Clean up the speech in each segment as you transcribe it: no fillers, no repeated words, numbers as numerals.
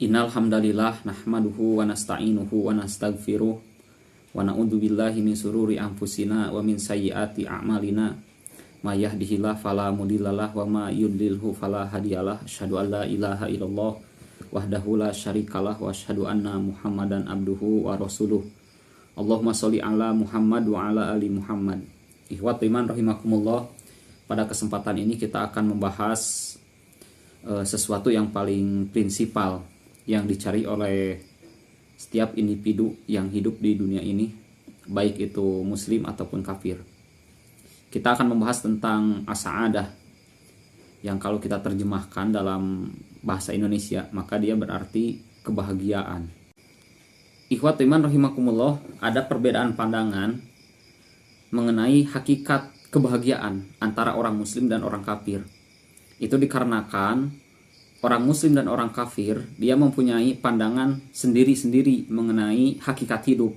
Innal hamdalillah nahmaduhu wa nasta'inuhu wa nastaghfiruh wa na'udzu billahi min sururi anfusina wa min sayyiati a'malina may yahdihillahu fala mudhillalah wa may yudlilhu fala hadiyalah asyhadu an la ilaha illallah wahdahu la syarikalah wa asyhadu anna muhammadan abduhu wa rasuluh. Allahumma sholli ala Muhammad wa ala ali Muhammad. Ikhwatul iman rahimakumullah. Pada kesempatan ini kita akan membahas sesuatu yang paling prinsipal yang dicari oleh setiap individu yang hidup di dunia ini, baik itu muslim ataupun kafir. Kita akan membahas tentang as-sa'adah, yang kalau kita terjemahkan dalam bahasa Indonesia maka dia berarti kebahagiaan. Ikhwatul iman rahimakumullah, ada perbedaan pandangan mengenai hakikat kebahagiaan antara orang muslim dan orang kafir. Itu dikarenakan orang muslim dan orang kafir dia mempunyai pandangan sendiri-sendiri mengenai hakikat hidup.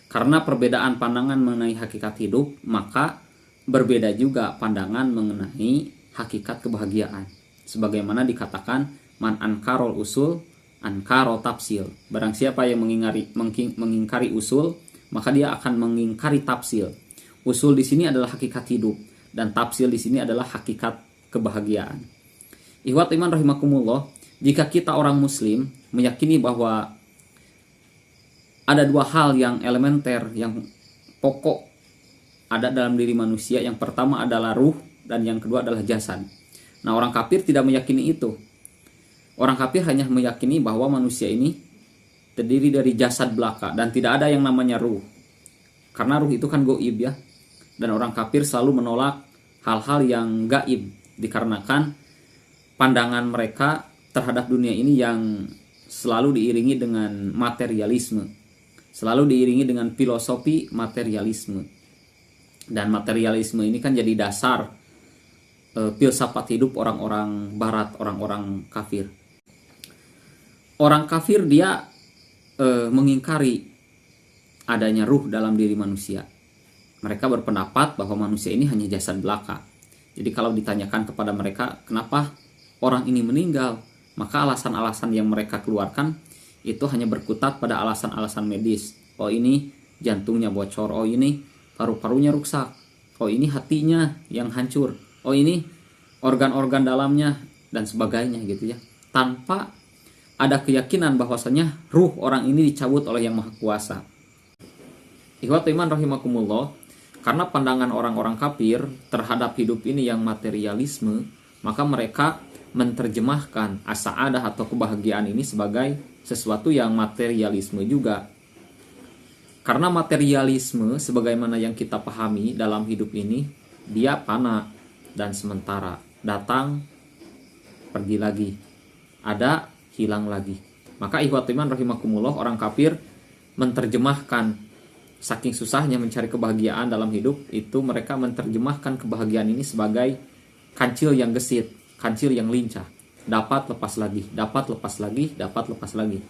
Karena perbedaan pandangan mengenai hakikat hidup, maka berbeda juga pandangan mengenai hakikat kebahagiaan. Sebagaimana dikatakan, man ankarol usul, ankarol tafsil. Barang siapa yang mengingkari usul, maka dia akan mengingkari tafsil. Usul di sini adalah hakikat hidup, dan tafsil di sini adalah hakikat kebahagiaan. Ikhwat iman rahimakumullah, jika kita orang muslim meyakini bahwa ada dua hal yang elementer, yang pokok ada dalam diri manusia. Yang pertama adalah ruh dan yang kedua adalah jasad. Nah, orang kafir tidak meyakini itu. Orang kafir hanya meyakini bahwa manusia ini terdiri dari jasad belaka dan tidak ada yang namanya ruh. Karena ruh itu kan goib ya. Dan orang kafir selalu menolak hal-hal yang gaib dikarenakan pandangan mereka terhadap dunia ini yang selalu diiringi dengan materialisme, selalu diiringi dengan filosofi materialisme. Dan materialisme ini kan jadi dasar filsafat hidup orang-orang barat, orang-orang kafir. Orang kafir dia mengingkari adanya ruh dalam diri manusia. Mereka berpendapat bahwa manusia ini hanya jasad belaka. Jadi kalau ditanyakan kepada mereka kenapa orang ini meninggal, maka alasan-alasan yang mereka keluarkan itu hanya berkutat pada alasan-alasan medis. Oh, ini jantungnya bocor, oh ini paru-parunya rusak, oh ini hatinya yang hancur, oh ini organ-organ dalamnya dan sebagainya gitu ya. Tanpa ada keyakinan bahwasanya ruh orang ini dicabut oleh Yang Maha Kuasa. Ikhwatul iman rahimakumullah, karena pandangan orang-orang kafir terhadap hidup ini yang materialisme, maka mereka menerjemahkan as-sa'adah atau kebahagiaan ini sebagai sesuatu yang materialisme juga. Karena materialisme sebagaimana yang kita pahami dalam hidup ini, dia fana dan sementara. Datang, pergi lagi. Ada, hilang lagi. Maka ikhwatul iman rahimakumullah, orang kafir menerjemahkan, saking susahnya mencari kebahagiaan dalam hidup, itu mereka menerjemahkan kebahagiaan ini sebagai kancil yang gesit, kancil yang lincah, dapat lepas lagi, dapat lepas lagi, dapat lepas lagi.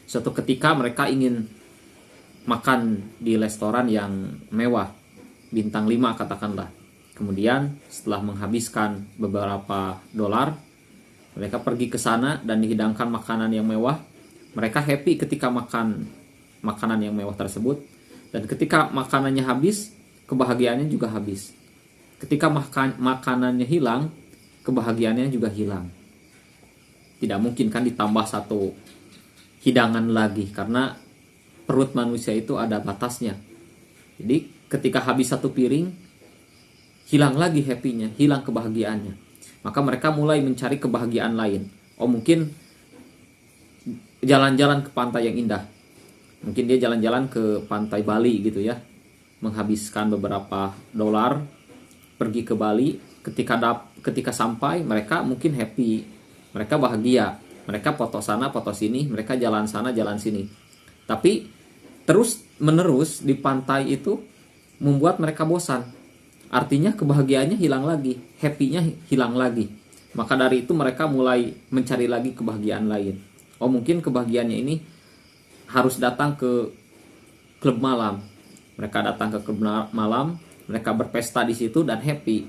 Suatu ketika mereka ingin makan di restoran yang mewah, bintang 5 katakanlah. Kemudian setelah menghabiskan beberapa dolar, mereka pergi ke sana dan dihidangkan makanan yang mewah. Mereka happy ketika makan makanan yang mewah tersebut, dan ketika makanannya habis, kebahagiaannya juga habis. Ketika makanannya hilang, kebahagiaannya juga hilang. Tidak mungkin kan ditambah satu hidangan lagi, karena perut manusia itu ada batasnya. Jadi ketika habis satu piring, hilang lagi happy-nya, hilang kebahagiaannya. Maka mereka mulai mencari kebahagiaan lain. Oh, mungkin jalan-jalan ke pantai yang indah. Mungkin dia jalan-jalan ke pantai Bali gitu ya, menghabiskan beberapa dolar, pergi ke Bali. Ketika sampai, mereka mungkin happy, mereka bahagia, mereka foto sana foto sini, mereka jalan sana jalan sini. Tapi terus menerus di pantai itu membuat mereka bosan. Artinya kebahagiaannya hilang lagi, happy-nya hilang lagi. Maka dari itu mereka mulai mencari lagi kebahagiaan lain. Oh, mungkin kebahagiaannya ini harus datang ke klub malam. Mereka datang ke klub malam, mereka berpesta di situ dan happy.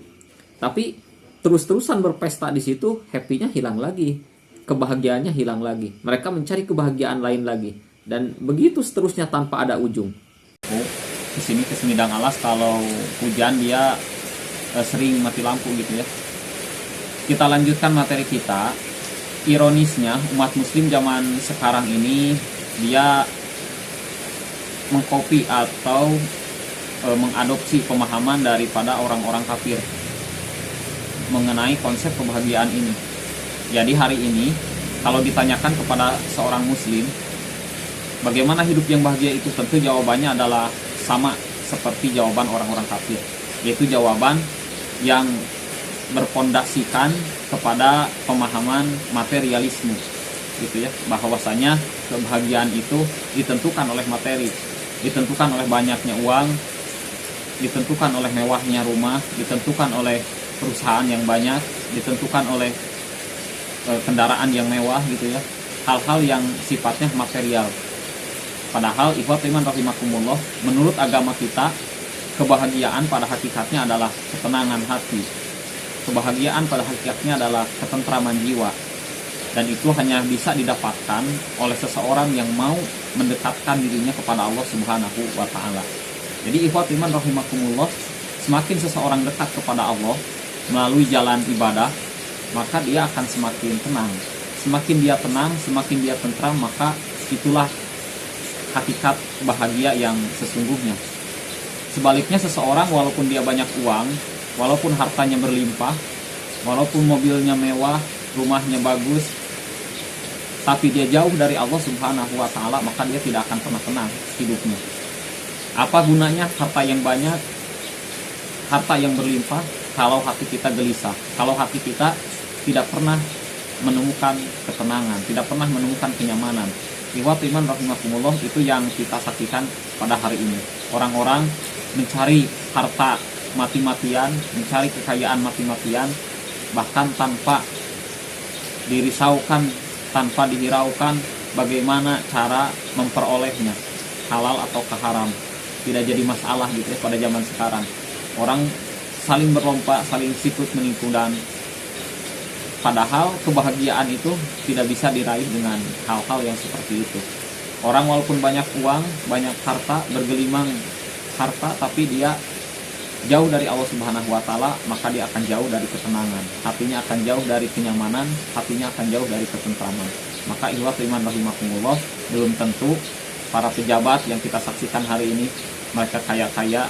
Tapi terus-terusan berpesta di situ, happy-nya hilang lagi. kebahagiaannya hilang lagi. Mereka mencari kebahagiaan lain lagi. Dan begitu seterusnya tanpa ada ujung. Di sini ke Semidang Alas kalau hujan dia sering mati lampu gitu ya. Kita lanjutkan materi kita. Ironisnya umat muslim zaman sekarang ini dia mengcopy atau mengadopsi pemahaman daripada orang-orang kafir mengenai konsep kebahagiaan ini. Jadi hari ini kalau ditanyakan kepada seorang muslim bagaimana hidup yang bahagia itu, tentu jawabannya adalah sama seperti jawaban orang-orang kafir, yaitu jawaban yang berpondasikan kepada pemahaman materialisme gitu ya, bahwasanya kebahagiaan itu ditentukan oleh materi, ditentukan oleh banyaknya uang, ditentukan oleh mewahnya rumah, ditentukan oleh perusahaan yang banyak, ditentukan oleh kendaraan yang mewah gitu ya, hal-hal yang sifatnya material. Padahal ikhwat iman rahimakumullah, menurut agama kita kebahagiaan pada hakikatnya adalah ketenangan hati. Kebahagiaan pada hakikatnya adalah ketentraman jiwa. Dan itu hanya bisa didapatkan oleh seseorang yang mau mendekatkan dirinya kepada Allah Subhanahu wa taala. Jadi ikhwat iman rahimakumullah, semakin seseorang dekat kepada Allah melalui jalan ibadah, maka dia akan semakin tenang. Semakin dia tenang, semakin dia tentram, maka itulah hakikat bahagia yang sesungguhnya. Sebaliknya seseorang walaupun dia banyak uang, walaupun hartanya berlimpah, walaupun mobilnya mewah, rumahnya bagus, tapi dia jauh dari Allah Subhanahu wa taala, maka dia tidak akan pernah tenang hidupnya. Apa gunanya harta yang banyak, harta yang berlimpah, kalau hati kita gelisah, kalau hati kita tidak pernah menemukan ketenangan, tidak pernah menemukan kenyamanan. Ikhwat iman rahimakumullah, itu yang kita saksikan pada hari ini. Orang-orang mencari harta mati-matian, mencari kekayaan mati-matian, bahkan tanpa dirisaukan, tanpa dihiraukan bagaimana cara memperolehnya, halal atau haram. Tidak jadi masalah gitu ya pada zaman sekarang. Orang saling berlomba, saling sikut menipu, dan padahal kebahagiaan itu tidak bisa diraih dengan hal-hal yang seperti itu. Orang walaupun banyak uang, banyak harta, bergelimang harta, tapi dia jauh dari Allah Subhanahu wa taala, maka dia akan jauh dari ketenangan. Hatinya akan jauh dari kenyamanan, hatinya akan jauh dari ketentraman. Maka ikhwat iman rahimakumullah, belum tentu para pejabat yang kita saksikan hari ini mereka kaya-kaya,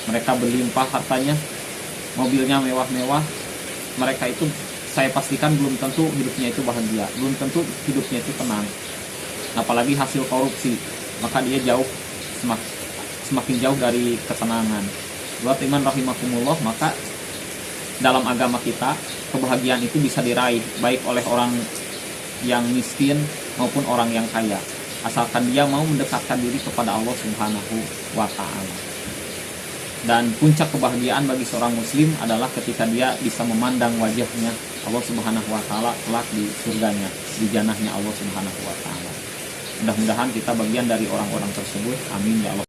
mereka berlimpah hartanya, mobilnya mewah-mewah, mereka itu saya pastikan belum tentu hidupnya itu bahagia, belum tentu hidupnya itu tenang. Apalagi hasil korupsi, maka dia jauh, semakin jauh dari ketenangan. Buat iman rahimakumullah, maka dalam agama kita kebahagiaan itu bisa diraih baik oleh orang yang miskin maupun orang yang kaya, asalkan dia mau mendekatkan diri kepada Allah Subhanahu wa taala. Dan puncak kebahagiaan bagi seorang muslim adalah ketika dia bisa memandang wajahnya Allah Subhanahu wa taala kelak di surganya, di janahnya Allah Subhanahu wa taala. Mudah-mudahan kita bagian dari orang-orang tersebut. Amin ya Allah.